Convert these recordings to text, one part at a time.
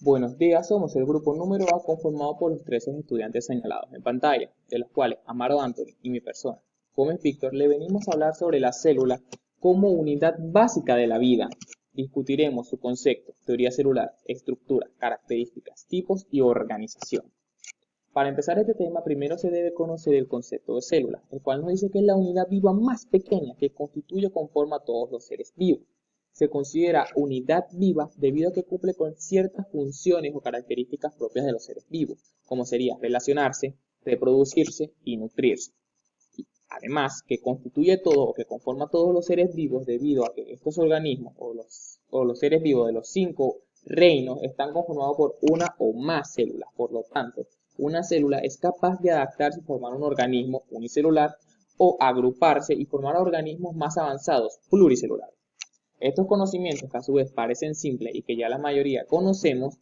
Buenos días, somos el grupo número A conformado por los 13 estudiantes señalados en pantalla, de los cuales Amaro Anthony y mi persona, Gómez Víctor, le venimos a hablar sobre la célula como unidad básica de la vida. Discutiremos su concepto, teoría celular, estructura, características, tipos y organización. Para empezar este tema, primero se debe conocer el concepto de célula, el cual nos dice que es la unidad viva más pequeña que constituye o conforma a todos los seres vivos. Se considera unidad viva debido a que cumple con ciertas funciones o características propias de los seres vivos, como sería relacionarse, reproducirse y nutrirse. Además, que constituye todo o que conforma a todos los seres vivos debido a que estos organismos o los seres vivos de los 5 reinos están conformados por una o más células. Por lo tanto, una célula es capaz de adaptarse y formar un organismo unicelular o agruparse y formar organismos más avanzados, pluricelulares. Estos conocimientos, que a su vez parecen simples y que ya la mayoría conocemos,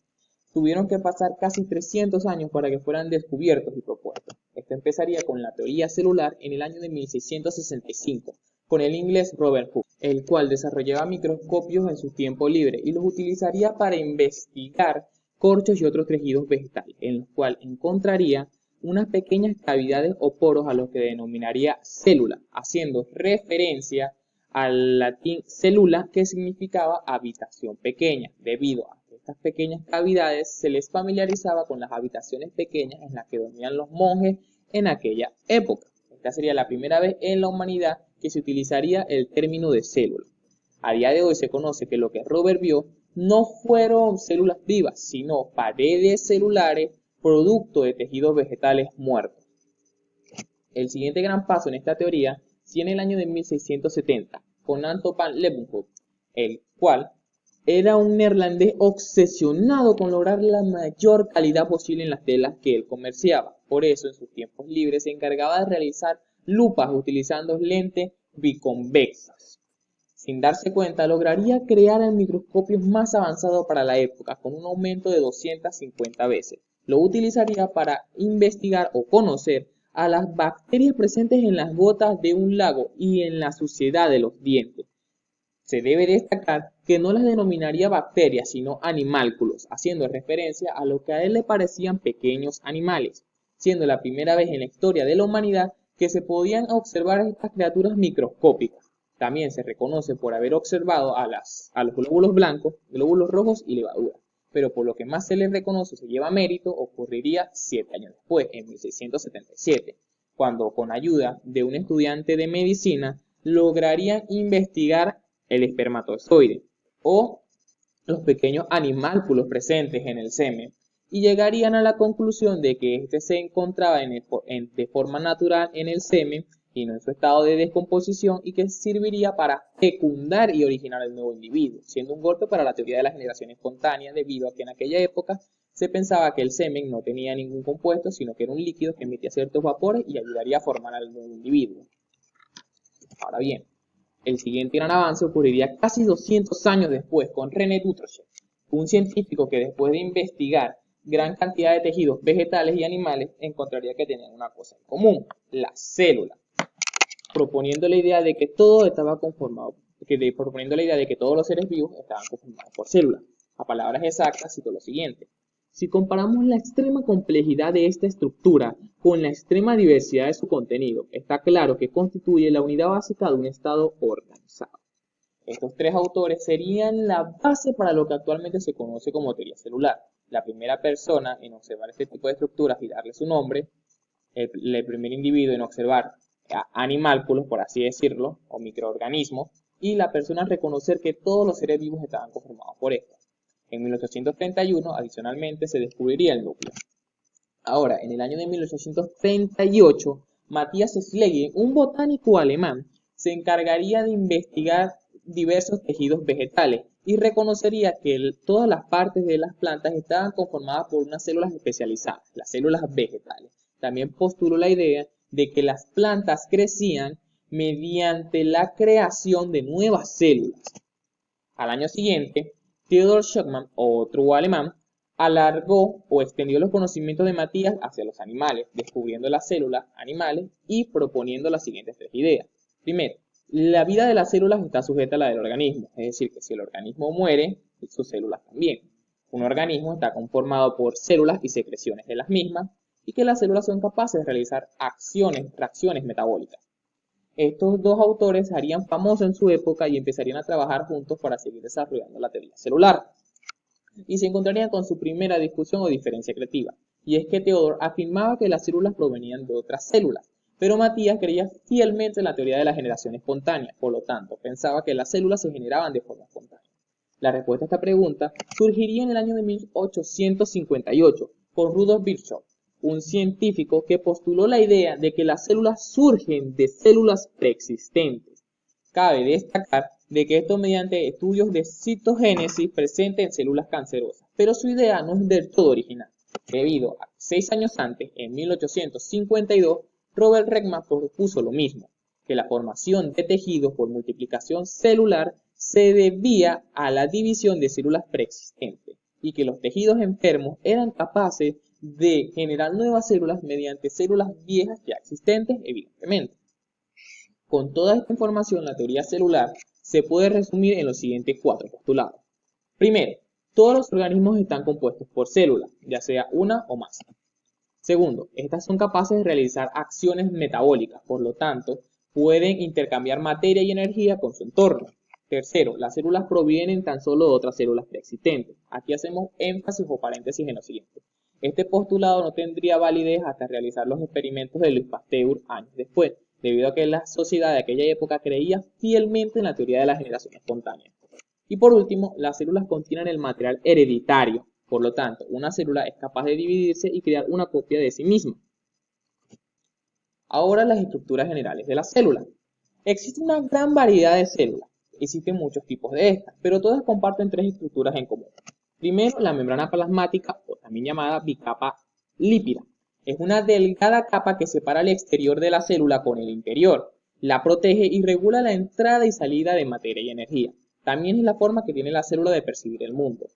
tuvieron que pasar casi 300 años para que fueran descubiertos y propuestos. Esto empezaría con la teoría celular en el año de 1665, con el inglés Robert Hooke, el cual desarrollaba microscopios en su tiempo libre y los utilizaría para investigar corchos y otros tejidos vegetales, en los cuales encontraría unas pequeñas cavidades o poros a los que denominaría célula, haciendo referencia al latín cellula, que significaba habitación pequeña, debido a que estas pequeñas cavidades se les familiarizaba con las habitaciones pequeñas en las que dormían los monjes en aquella época. Esta sería la primera vez en la humanidad que se utilizaría el término de célula. A día de hoy se conoce que lo que Robert vio no fueron células vivas, sino paredes celulares producto de tejidos vegetales muertos. El siguiente gran paso en esta teoría sí en el año de 1670, con Anton van Leeuwenhoek, el cual era un neerlandés obsesionado con lograr la mayor calidad posible en las telas que él comerciaba. Por eso, en sus tiempos libres, se encargaba de realizar lupas utilizando lentes biconvexas. Sin darse cuenta, lograría crear el microscopio más avanzado para la época, con un aumento de 250 veces. Lo utilizaría para investigar o conocer a las bacterias presentes en las gotas de un lago y en la suciedad de los dientes. Se debe destacar que no las denominaría bacterias, sino animálculos, haciendo referencia a lo que a él le parecían pequeños animales, siendo la primera vez en la historia de la humanidad que se podían observar estas criaturas microscópicas. También se reconoce por haber observado a los glóbulos blancos, glóbulos rojos y levadura. Pero por lo que más se le reconoce, se lleva mérito, ocurriría 7 años después, en 1677, cuando con ayuda de un estudiante de medicina lograrían investigar el espermatozoide o los pequeños animálculos presentes en el semen y llegarían a la conclusión de que este se encontraba de forma natural en el semen y no en su estado de descomposición y que serviría para fecundar y originar el nuevo individuo, siendo un golpe para la teoría de la generación espontánea debido a que en aquella época se pensaba que el semen no tenía ningún compuesto, sino que era un líquido que emitía ciertos vapores y ayudaría a formar al nuevo individuo. Ahora bien, el siguiente gran avance ocurriría casi 200 años después con René Dutrochet, un científico que después de investigar gran cantidad de tejidos vegetales y animales encontraría que tenían una cosa en común, la célula, proponiendo la idea de que todo estaba conformado, proponiendo la idea de que todos los seres vivos estaban conformados por células. A palabras exactas cito lo siguiente: si comparamos la extrema complejidad de esta estructura con la extrema diversidad de su contenido, está claro que constituye la unidad básica de un estado organizado. Estos tres autores serían la base para lo que actualmente se conoce como teoría celular. La primera persona en observar este tipo de estructuras y darle su nombre, el primer individuo en observar animálculos, por así decirlo, o microorganismos, y la persona en reconocer que todos los seres vivos estaban conformados por esto. En 1831, adicionalmente, se descubriría el núcleo. Ahora, en el año de 1838, Matthias Schleien, un botánico alemán, se encargaría de investigar diversos tejidos vegetales y reconocería que todas las partes de las plantas estaban conformadas por unas células especializadas, las células vegetales. También postuló la idea de que las plantas crecían mediante la creación de nuevas células. Al año siguiente, Theodor Schockmann, otro alemán, alargó o extendió los conocimientos de Matthias hacia los animales, descubriendo las células animales y proponiendo las siguientes tres ideas. Primero, la vida de las células está sujeta a la del organismo, es decir, que si el organismo muere, sus células también. Un organismo está conformado por células y secreciones de las mismas y que las células son capaces de realizar reacciones metabólicas. Estos dos autores se harían famosos en su época y empezarían a trabajar juntos para seguir desarrollando la teoría celular. Y se encontrarían con su primera discusión o diferencia creativa, y es que Theodor afirmaba que las células provenían de otras células, pero Matías creía fielmente en la teoría de la generación espontánea, por lo tanto, pensaba que las células se generaban de forma espontánea. La respuesta a esta pregunta surgiría en el año de 1858 con Rudolf Virchow, un científico que postuló la idea de que las células surgen de células preexistentes. Cabe destacar de que esto mediante estudios de citogénesis presente en células cancerosas, pero su idea no es del todo original, debido a que 6 años antes, en 1852, Robert Redman propuso lo mismo, que la formación de tejidos por multiplicación celular se debía a la división de células preexistentes y que los tejidos enfermos eran capaces de generar nuevas células mediante células viejas ya existentes, evidentemente. Con toda esta información, la teoría celular se puede resumir en los siguientes 4 postulados. Primero, todos los organismos están compuestos por células, ya sea una o más. Segundo, estas son capaces de realizar acciones metabólicas, por lo tanto, pueden intercambiar materia y energía con su entorno. Tercero, las células provienen tan solo de otras células preexistentes. Aquí hacemos énfasis o paréntesis en lo siguiente. Este postulado no tendría validez hasta realizar los experimentos de Louis Pasteur años después, debido a que la sociedad de aquella época creía fielmente en la teoría de la generación espontánea. Y por último, las células contienen el material hereditario, por lo tanto, una célula es capaz de dividirse y crear una copia de sí misma. Ahora las estructuras generales de las células. Existe una gran variedad de células. Existen muchos tipos de estas, pero todas comparten 3 estructuras en común. Primero, la membrana plasmática, o también llamada bicapa lípida. Es una delgada capa que separa el exterior de la célula con el interior. La protege y regula la entrada y salida de materia y energía. También es la forma que tiene la célula de percibir el mundo.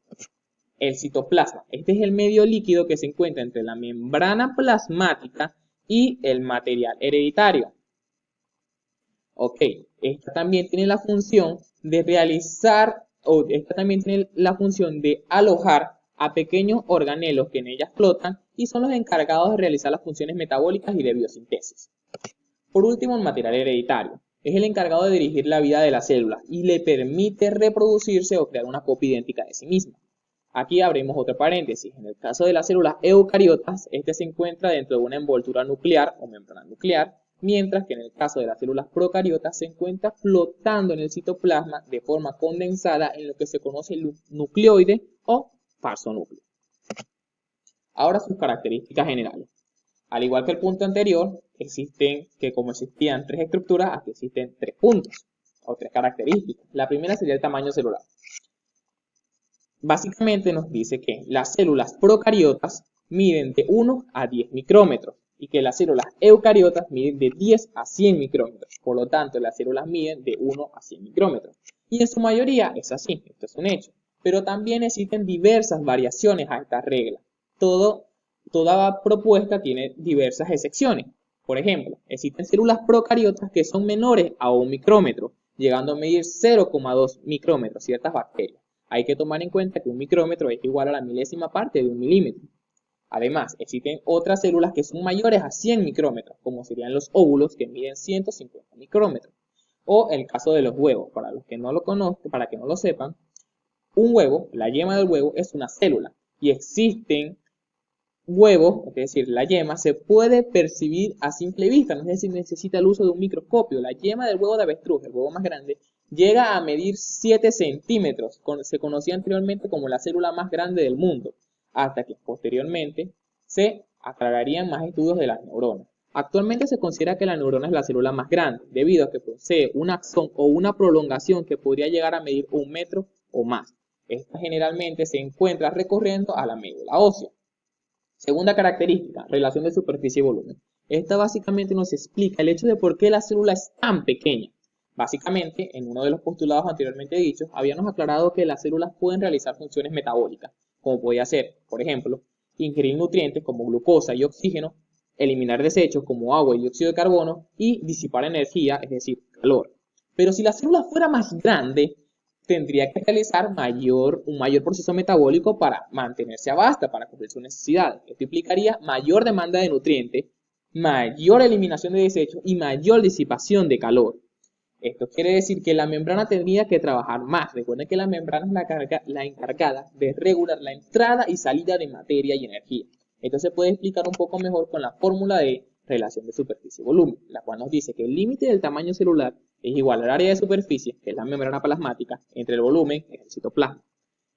El citoplasma. Este es el medio líquido que se encuentra entre la membrana plasmática y el material hereditario. Ok, esta también tiene la función de alojar a pequeños organelos que en ellas flotan y son los encargados de realizar las funciones metabólicas y de biosíntesis. Por último, el material hereditario. Es el encargado de dirigir la vida de la célula y le permite reproducirse o crear una copia idéntica de sí misma. Aquí abrimos otro paréntesis. En el caso de las células eucariotas, este se encuentra dentro de una envoltura nuclear o membrana nuclear, mientras que en el caso de las células procariotas se encuentra flotando en el citoplasma de forma condensada en lo que se conoce el nucleoide o falso núcleo. Ahora sus características generales. Al igual que el punto anterior, como existían 3 estructuras, aquí existen 3 puntos o 3 características. La primera sería el tamaño celular. Básicamente nos dice que las células procariotas miden de 1 a 10 micrómetros y que las células eucariotas miden de 10 a 100 micrómetros. Por lo tanto, las células miden de 1 a 100 micrómetros. Y en su mayoría es así, esto es un hecho. Pero también existen diversas variaciones a esta regla. Toda propuesta tiene diversas excepciones. Por ejemplo, existen células procariotas que son menores a 1 micrómetro, llegando a medir 0,2 micrómetros, ciertas bacterias. Hay que tomar en cuenta que 1 micrómetro es igual a la milésima parte de 1 milímetro. Además, existen otras células que son mayores a 100 micrómetros, como serían los óvulos, que miden 150 micrómetros. O el caso de los huevos, para los que no lo conozcan, para que no lo sepan, un huevo, la yema del huevo, es una célula. Y existen huevos, es decir, la yema, se puede percibir a simple vista, no es decir, necesita el uso de un microscopio. La yema del huevo de avestruz, el huevo más grande, llega a medir 7 centímetros, se conocía anteriormente como la célula más grande del mundo, hasta que posteriormente se aclararían más estudios de las neuronas. Actualmente se considera que la neurona es la célula más grande, debido a que posee un axón o una prolongación que podría llegar a medir 1 metro o más. Esta generalmente se encuentra recorriendo a la médula ósea. Segunda característica, relación de superficie y volumen. Esta básicamente nos explica el hecho de por qué la célula es tan pequeña. Básicamente, en uno de los postulados anteriormente dichos, habíamos aclarado que las células pueden realizar funciones metabólicas, como podía ser, por ejemplo, ingerir nutrientes como glucosa y oxígeno, eliminar desechos como agua y dióxido de carbono y disipar energía, es decir, calor. Pero si la célula fuera más grande, tendría que realizar un mayor proceso metabólico para mantenerse a basta, para cubrir sus necesidades. Esto implicaría mayor demanda de nutrientes, mayor eliminación de desechos y mayor disipación de calor. Esto quiere decir que la membrana tendría que trabajar más. Recuerden que la membrana es la encargada de regular la entrada y salida de materia y energía. Esto se puede explicar un poco mejor con la fórmula de relación de superficie-volumen, la cual nos dice que el límite del tamaño celular es igual al área de superficie, que es la membrana plasmática, entre el volumen, que es el citoplasma.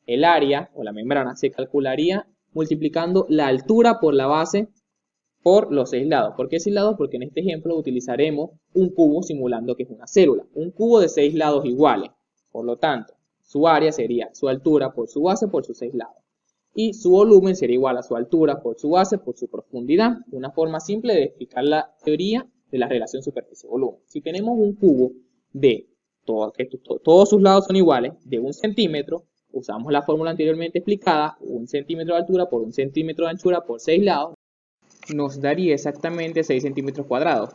El área o la membrana se calcularía multiplicando la altura por la base por los 6 lados. ¿Por qué 6 lados? Porque en este ejemplo utilizaremos un cubo simulando que es una célula. Un cubo de 6 lados iguales. Por lo tanto, su área sería su altura por su base por sus 6 lados. Y su volumen sería igual a su altura por su base por su profundidad. Una forma simple de explicar la teoría de la relación superficie-volumen. Si tenemos un cubo de todos sus lados son iguales, de 1 centímetro, usamos la fórmula anteriormente explicada, 1 centímetro de altura por 1 centímetro de anchura por 6 lados, nos daría exactamente 6 centímetros cuadrados.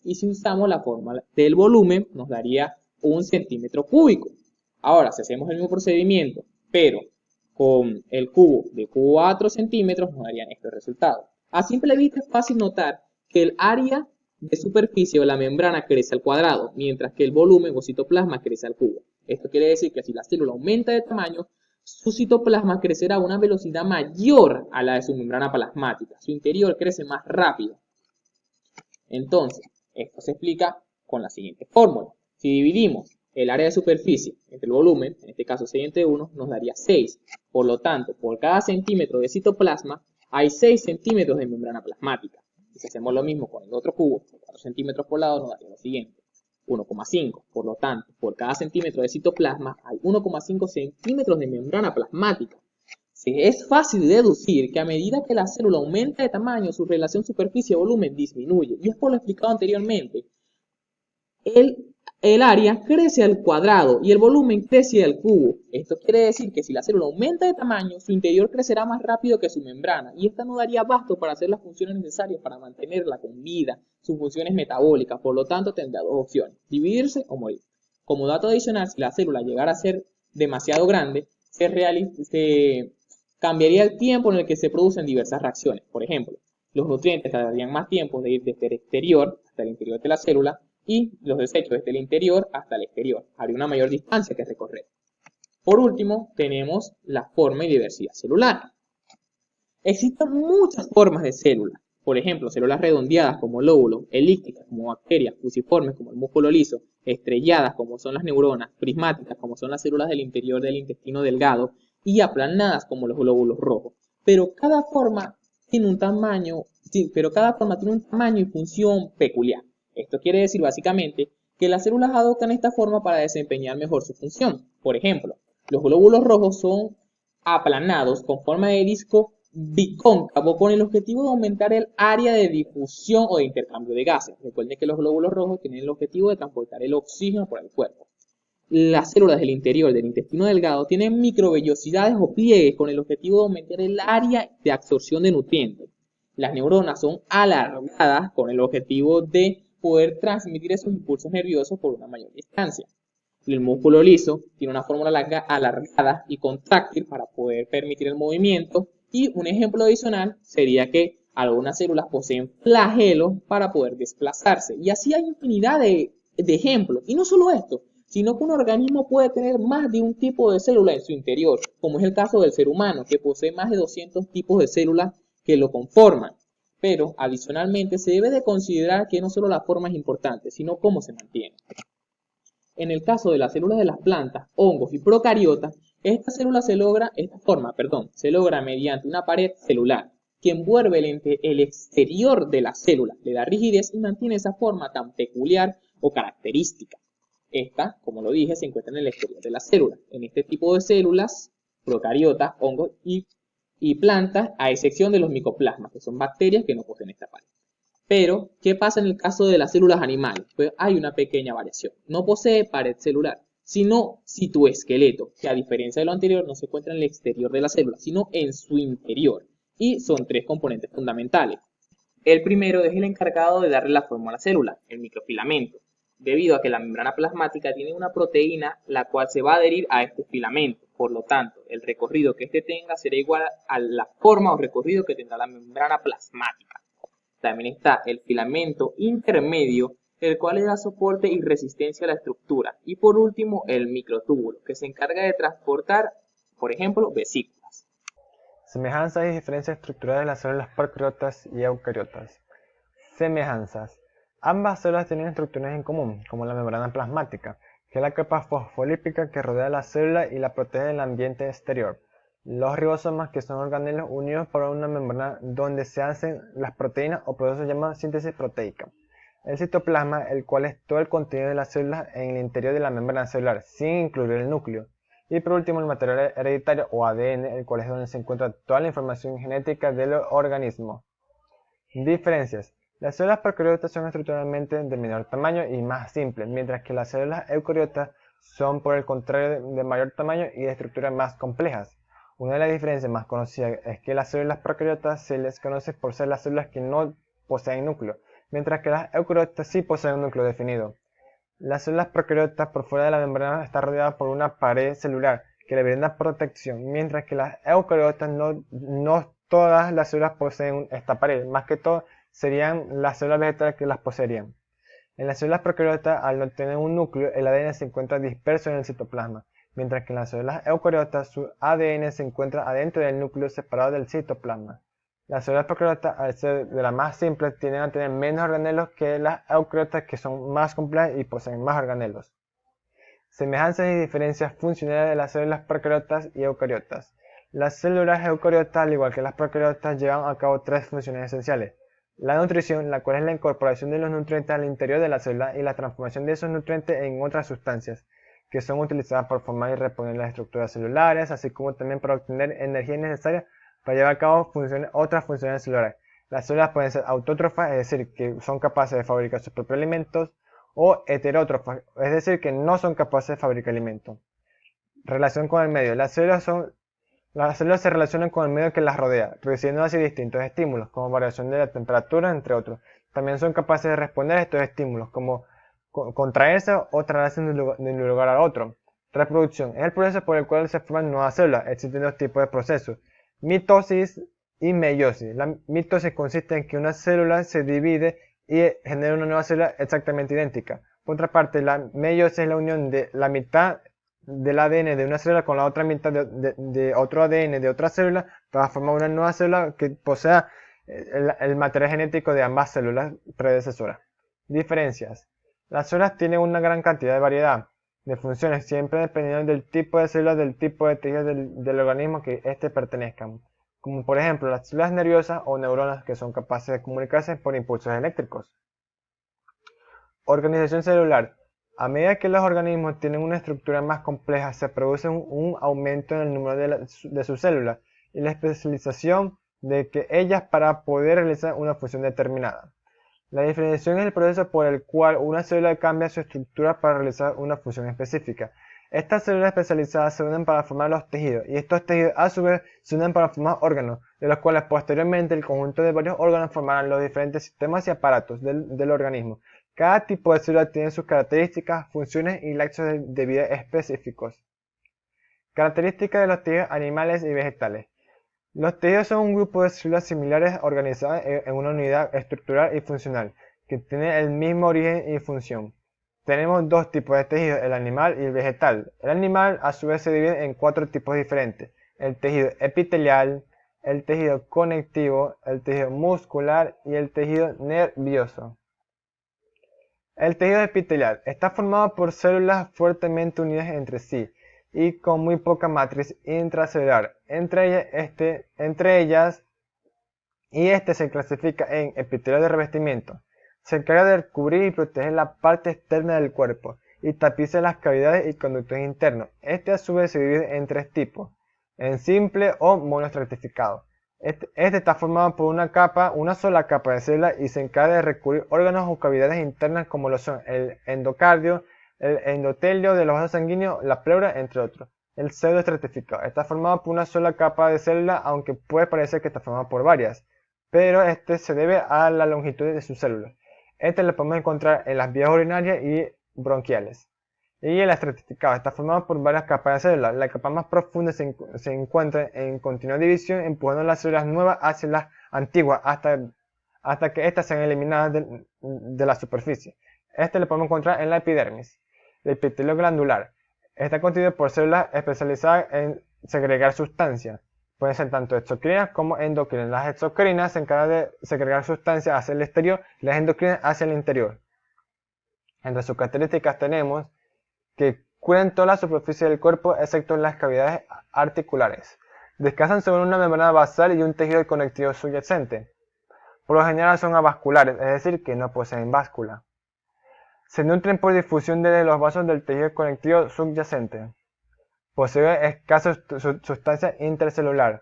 Y si usamos la fórmula del volumen, nos daría 1 centímetro cúbico. Ahora, si hacemos el mismo procedimiento, pero con el cubo de 4 centímetros, nos darían estos resultados. A simple vista es fácil notar que el área de superficie o la membrana crece al cuadrado, mientras que el volumen o citoplasma crece al cubo. Esto quiere decir que si la célula aumenta de tamaño, su citoplasma crecerá a una velocidad mayor a la de su membrana plasmática. Su interior crece más rápido. Entonces, esto se explica con la siguiente fórmula. Si dividimos el área de superficie entre el volumen, en este caso 6 entre 1, nos daría 6. Por lo tanto, por cada centímetro de citoplasma, hay 6 centímetros de membrana plasmática. Y si hacemos lo mismo con el otro cubo, 4 centímetros por lado, nos daría lo siguiente. 1,5. Por lo tanto, por cada centímetro de citoplasma hay 1,5 centímetros de membrana plasmática. Es fácil deducir que a medida que la célula aumenta de tamaño, su relación superficie-volumen disminuye. Y es por lo explicado anteriormente. El área crece al cuadrado y el volumen crece al cubo. Esto quiere decir que si la célula aumenta de tamaño, su interior crecerá más rápido que su membrana y esta no daría abasto para hacer las funciones necesarias para mantenerla con vida, sus funciones metabólicas. Por lo tanto, tendrá dos opciones: dividirse o morir. Como dato adicional, si la célula llegara a ser demasiado grande, se cambiaría el tiempo en el que se producen diversas reacciones. Por ejemplo, los nutrientes tardarían más tiempo de ir desde el exterior hasta el interior de la célula, y los desechos desde el interior hasta el exterior. Habría una mayor distancia que recorrer. Por último, tenemos la forma y diversidad celular. Existen muchas formas de células. Por ejemplo, células redondeadas como lóbulos, elípticas como bacterias, fusiformes como el músculo liso, estrelladas como son las neuronas, prismáticas como son las células del interior del intestino delgado y aplanadas como los glóbulos rojos. Pero cada forma tiene un tamaño y función peculiar. Esto quiere decir básicamente que las células adoptan esta forma para desempeñar mejor su función. Por ejemplo, los glóbulos rojos son aplanados con forma de disco bicóncavo con el objetivo de aumentar el área de difusión o de intercambio de gases. Recuerden que los glóbulos rojos tienen el objetivo de transportar el oxígeno por el cuerpo. Las células del interior del intestino delgado tienen microvellosidades o pliegues con el objetivo de aumentar el área de absorción de nutrientes. Las neuronas son alargadas con el objetivo de poder transmitir esos impulsos nerviosos por una mayor distancia. El músculo liso tiene una forma alargada y contráctil para poder permitir el movimiento, y un ejemplo adicional sería que algunas células poseen flagelos para poder desplazarse. Y así hay infinidad de ejemplos. Y no solo esto, sino que un organismo puede tener más de un tipo de célula en su interior, como es el caso del ser humano, que posee más de 200 tipos de células que lo conforman. Pero adicionalmente se debe de considerar que no solo la forma es importante, sino cómo se mantiene. En el caso de las células de las plantas, hongos y procariotas, esta forma se logra mediante una pared celular que envuelve el exterior de la célula, le da rigidez y mantiene esa forma tan peculiar o característica. Esta, como lo dije, se encuentra en el exterior de la célula. En este tipo de células, procariotas, hongos y plantas, a excepción de los micoplasmas, que son bacterias que no poseen esta pared. Pero, ¿qué pasa en el caso de las células animales? Pues hay una pequeña variación. No posee pared celular, sino citoesqueleto, que a diferencia de lo anterior no se encuentra en el exterior de la célula, sino en su interior. Y son tres componentes fundamentales. El primero es el encargado de darle la forma a la célula, el microfilamento. debido a que la membrana plasmática tiene una proteína la cual se va a adherir a este filamento. Por lo tanto, el recorrido que éste tenga será igual a la forma o recorrido que tendrá la membrana plasmática. También está el filamento intermedio, el cual le da soporte y resistencia a la estructura. Y por último, el microtúbulo, que se encarga de transportar, por ejemplo, vesículas. Semejanzas y diferencias estructurales de las células procariotas y eucariotas. Semejanzas. Ambas células tienen estructuras en común, como la membrana plasmática, que es la capa fosfolípica que rodea la célula y la protege del ambiente exterior. Los ribosomas, que son organelos unidos por una membrana donde se hacen las proteínas o procesos llamados síntesis proteica. El citoplasma, el cual es todo el contenido de las células en el interior de la membrana celular, sin incluir el núcleo. Y por último, el material hereditario o ADN, el cual es donde se encuentra toda la información genética del organismo. Diferencias. Las células procariotas son estructuralmente de menor tamaño y más simples, mientras que las células eucariotas son por el contrario de mayor tamaño y de estructuras más complejas. Una de las diferencias más conocidas es que las células procariotas se les conoce por ser las células que no poseen núcleo, mientras que las eucariotas sí poseen un núcleo definido. Las células procariotas por fuera de la membrana están rodeadas por una pared celular que le brinda protección, mientras que las eucariotas no todas las células poseen esta pared, más que todo serían las células vegetales que las poseerían. En las células procariotas, al no tener un núcleo, el ADN se encuentra disperso en el citoplasma, mientras que en las células eucariotas su ADN se encuentra adentro del núcleo separado del citoplasma. Las células procariotas, al ser de las más simples, tienden a tener menos organelos que las eucariotas, que son más complejas y poseen más organelos. Semejanzas y diferencias funcionales de las células procariotas y eucariotas. Las células eucariotas, al igual que las procariotas, llevan a cabo tres funciones esenciales. La nutrición, la cual es la incorporación de los nutrientes al interior de la célula y la transformación de esos nutrientes en otras sustancias, que son utilizadas para formar y reponer las estructuras celulares, así como también para obtener energía necesaria para llevar a cabo otras funciones celulares. Las células pueden ser autótrofas, es decir, que son capaces de fabricar sus propios alimentos, o heterótrofas, es decir, que no son capaces de fabricar alimentos. Relación con el medio. Las células se relacionan con el medio que las rodea, recibiendo así distintos estímulos, como variación de la temperatura, entre otros. También son capaces de responder a estos estímulos, como contraerse o trasladarse de un lugar a otro. Reproducción es el proceso por el cual se forman nuevas células. Existen dos tipos de procesos: mitosis y meiosis. La mitosis consiste en que una célula se divide y genera una nueva célula exactamente idéntica. Por otra parte, la meiosis es la unión de la mitad del ADN de una célula con la otra mitad de otro ADN de otra célula para formar una nueva célula que posea el material genético de ambas células predecesoras. Diferencias. Las células tienen una gran cantidad de variedad de funciones, siempre dependiendo del tipo de célula, del tipo de tejido del organismo que éste pertenezcan, como por ejemplo las células nerviosas o neuronas, que son capaces de comunicarse por impulsos eléctricos. Organización celular. A medida que los organismos tienen una estructura más compleja, se produce un aumento en el número de sus células y la especialización de ellas para poder realizar una función determinada. La diferenciación es el proceso por el cual una célula cambia su estructura para realizar una función específica. Estas células especializadas se unen para formar los tejidos, y estos tejidos a su vez se unen para formar órganos, de los cuales posteriormente el conjunto de varios órganos formarán los diferentes sistemas y aparatos del organismo. Cada tipo de célula tiene sus características, funciones y lapsos de vida específicos. Características de los tejidos animales y vegetales. Los tejidos son un grupo de células similares organizadas en una unidad estructural y funcional, que tiene el mismo origen y función. Tenemos dos tipos de tejidos, el animal y el vegetal. El animal a su vez se divide en cuatro tipos diferentes: el tejido epitelial, el tejido conectivo, el tejido muscular y el tejido nervioso. El tejido epitelial está formado por células fuertemente unidas entre sí y con muy poca matriz intracelular entre ellas, y este se clasifica en epitelio de revestimiento. Se encarga de cubrir y proteger la parte externa del cuerpo y tapiza las cavidades y conductos internos. Este a su vez se divide en tres tipos: en simple o monoestratificado. Este está formado por una sola capa de células y se encarga de recubrir órganos o cavidades internas como lo son el endocardio, el endotelio de los vasos sanguíneos, la pleura, entre otros. El pseudoestratificado está formado por una sola capa de célula, aunque puede parecer que está formado por varias, pero este se debe a la longitud de sus células. Este lo podemos encontrar en las vías urinarias y bronquiales. Y el estratificado está formado por varias capas de células. La capa más profunda se encuentra en continua división, empujando las células nuevas hacia las antiguas hasta que éstas sean eliminadas de la superficie. Este lo podemos encontrar en la epidermis. El epitelio glandular está constituido por células especializadas en segregar sustancias. Pueden ser tanto exocrinas como endocrinas. Las exocrinas se encargan de segregar sustancias hacia el exterior y las endocrinas hacia el interior. Entre sus características tenemos que cubren toda la superficie del cuerpo excepto las cavidades articulares. Descansan sobre una membrana basal y un tejido conectivo subyacente. Por lo general son avasculares, es decir, que no poseen báscula. Se nutren por difusión desde los vasos del tejido conectivo subyacente. Posee escasa sustancia intercelular.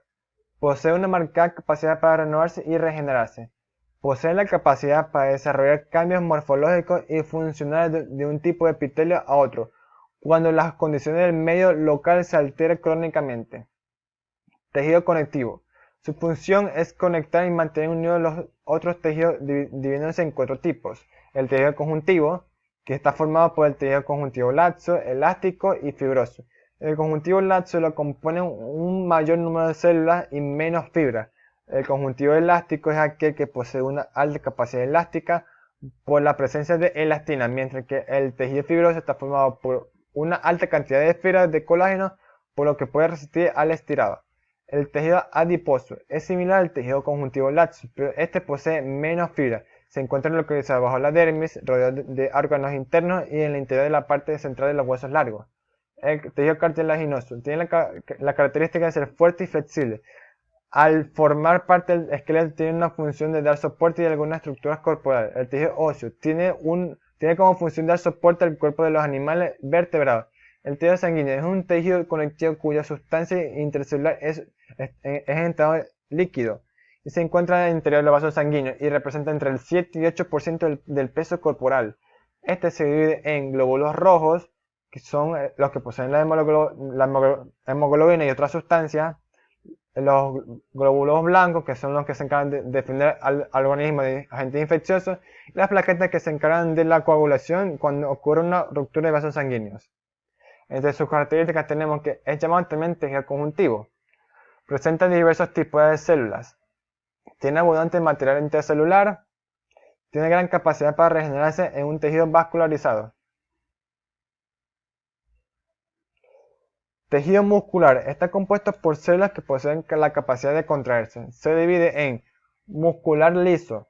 Posee una marcada capacidad para renovarse y regenerarse. Posee la capacidad para desarrollar cambios morfológicos y funcionales de un tipo de epitelio a otro, cuando las condiciones del medio local se alteran crónicamente. Tejido conectivo. Su función es conectar y mantener unidos los otros tejidos dividiéndose en 4 tipos. El tejido conjuntivo, que está formado por el tejido conjuntivo laxo, elástico y fibroso. El conjuntivo laxo lo componen un mayor número de células y menos fibras. El conjuntivo elástico es aquel que posee una alta capacidad elástica por la presencia de elastina, mientras que el tejido fibroso está formado por una alta cantidad de fibras de colágeno, por lo que puede resistir al estirado. El tejido adiposo es similar al tejido conjuntivo laxo, pero este posee menos fibras. Se encuentra localizado bajo la dermis, rodeado de órganos internos y en el interior de la parte central de los huesos largos. El tejido cartilaginoso tiene la característica de ser fuerte y flexible. Al formar parte del esqueleto tiene una función de dar soporte a algunas estructuras corporales. El tejido óseo tiene como función dar soporte al cuerpo de los animales vertebrados. El tejido sanguíneo es un tejido conectivo cuya sustancia intercelular es en estado líquido y se encuentra en el interior de los vasos sanguíneos y representa entre el 7 y 8% del peso corporal. Este se divide en glóbulos rojos, que son los que poseen la hemoglobina y otras sustancias, los glóbulos blancos, que son los que se encargan de defender al organismo de agentes infecciosos, y las plaquetas, que se encargan de la coagulación cuando ocurre una ruptura de vasos sanguíneos. Entre sus características tenemos que es llamado también tejido conjuntivo. Presenta diversos tipos de células. Tiene abundante material intercelular. Tiene gran capacidad para regenerarse en un tejido vascularizado. Tejido muscular. Está compuesto por células que poseen la capacidad de contraerse. Se divide en muscular liso,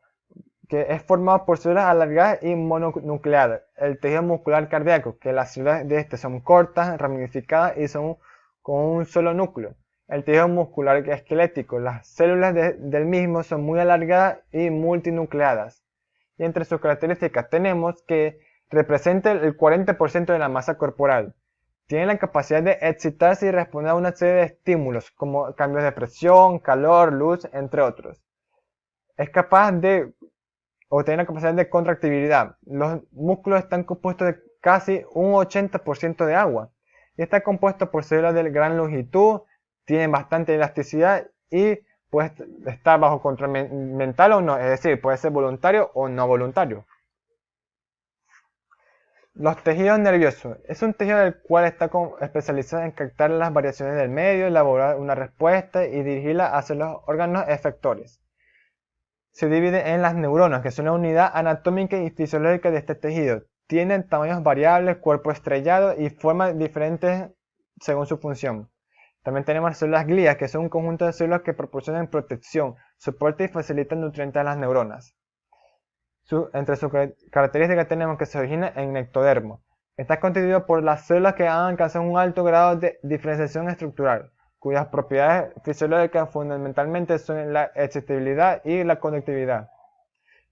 que es formado por células alargadas y mononucleadas. El tejido muscular cardíaco, que las células de este son cortas, ramificadas y son con un solo núcleo. El tejido muscular esquelético, las células del mismo son muy alargadas y multinucleadas. Y entre sus características tenemos que representa el 40% de la masa corporal. Tiene la capacidad de excitarse y responder a una serie de estímulos, como cambios de presión, calor, luz, entre otros. Es capaz de obtener la capacidad de contractibilidad. Los músculos están compuestos de casi un 80% de agua. Y está compuesto por células de gran longitud, tienen bastante elasticidad y puede estar bajo control mental o no, es decir, puede ser voluntario o no voluntario. Los tejidos nerviosos. Es un tejido del cual está especializado en captar las variaciones del medio, elaborar una respuesta y dirigirla hacia los órganos efectores. Se divide en las neuronas, que son una unidad anatómica y fisiológica de este tejido. Tienen tamaños variables, cuerpo estrellado y formas diferentes según su función. También tenemos las células glías, que son un conjunto de células que proporcionan protección, soporte y facilitan nutrientes a las neuronas. Entre sus características tenemos que se origina en ectodermo. Está constituido por las células que han alcanzado un alto grado de diferenciación estructural, cuyas propiedades fisiológicas fundamentalmente son la excitabilidad y la conductividad.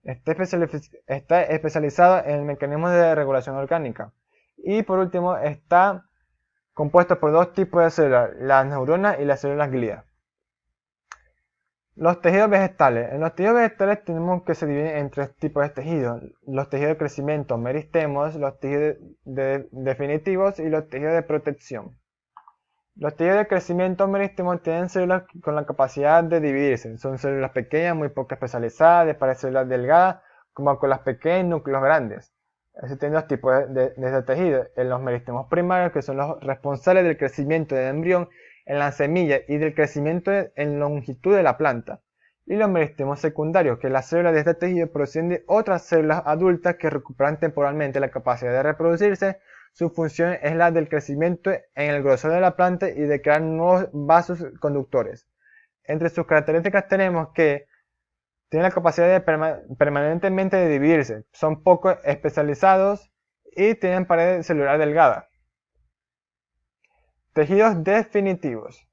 Está especializado en el mecanismo de regulación orgánica. Y por último está compuesto por 2 tipos de células, las neuronas y las células glía. Los tejidos vegetales. En los tejidos vegetales tenemos que se dividen en 3 tipos de tejidos. Los tejidos de crecimiento, meristemos, los tejidos definitivos y los tejidos de protección. Los tejidos de crecimiento meristemos tienen células con la capacidad de dividirse. Son células pequeñas, muy poco especializadas, de pares células delgadas, como con las pequeñas y núcleos grandes. Existen dos tipos de este tejido: en los meristemos primarios, que son los responsables del crecimiento del embrión en la semilla y del crecimiento en longitud de la planta, y los meristemos secundarios, que las células de este tejido proceden de otras células adultas que recuperan temporalmente la capacidad de reproducirse. Su función es la del crecimiento en el grosor de la planta y de crear nuevos vasos conductores. Entre sus características tenemos que tienen la capacidad de permanentemente de dividirse, son poco especializados y tienen pared celular delgada. Tejidos definitivos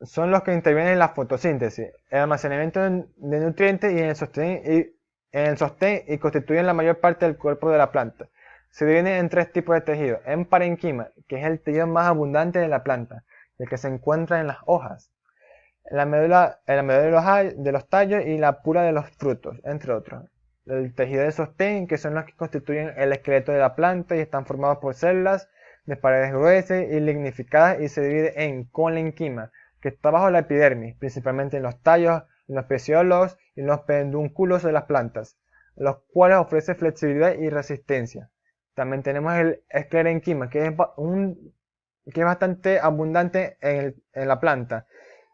son los que intervienen en la fotosíntesis, el almacenamiento de nutrientes y en el sostén y constituyen la mayor parte del cuerpo de la planta. Se dividen en tres tipos de tejidos: en parenquima, que es el tejido más abundante de la planta, el que se encuentra en las hojas, la médula de los tallos y la pura de los frutos, entre otros. El tejido de sostén, que son los que constituyen el esqueleto de la planta y están formados por células de paredes gruesas y lignificadas, y se divide en colenquima, que está bajo la epidermis, principalmente en los tallos, en los pecíolos y en los pedúnculos de las plantas, los cuales ofrecen flexibilidad y resistencia. También tenemos el esclerenquima, que es bastante abundante en la planta,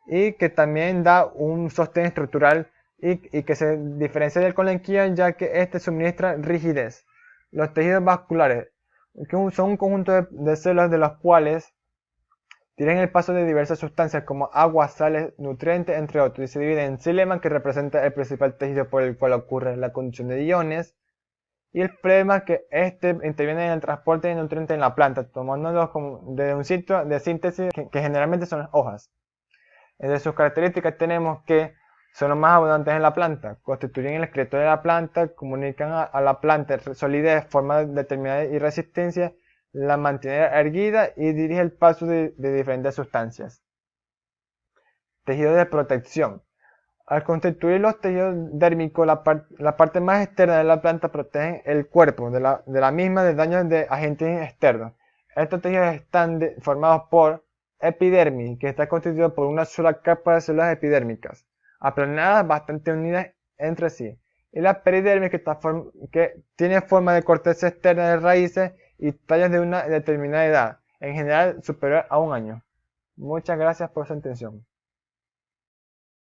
y que también da un sostén estructural y que se diferencia del colenquima, ya que este suministra rigidez. Los tejidos vasculares, que son un conjunto de células de las cuales tienen el paso de diversas sustancias como agua, sales, nutrientes, entre otros, y se dividen en xilema, que representa el principal tejido por el cual ocurre la conducción de iones, y el flema, que interviene en el transporte de nutrientes en la planta, tomándolos desde un sitio de síntesis que generalmente son las hojas. Entre sus características tenemos que son los más abundantes en la planta, constituyen el esqueleto de la planta, comunican a la planta solidez, forma determinada y resistencia, la mantiene erguida y dirige el paso de diferentes sustancias. Tejido de protección. Al constituir los tejidos dérmicos, la parte más externa de la planta protege el cuerpo de la misma de daños de agentes externos. Estos tejidos están formados por epidermis, que está constituido por una sola capa de células epidérmicas, aplanadas, bastante unidas entre sí, y la peridermis, que tiene forma de corteza externa de raíces y tallos de una determinada edad, en general superior a un año. Muchas gracias por su atención.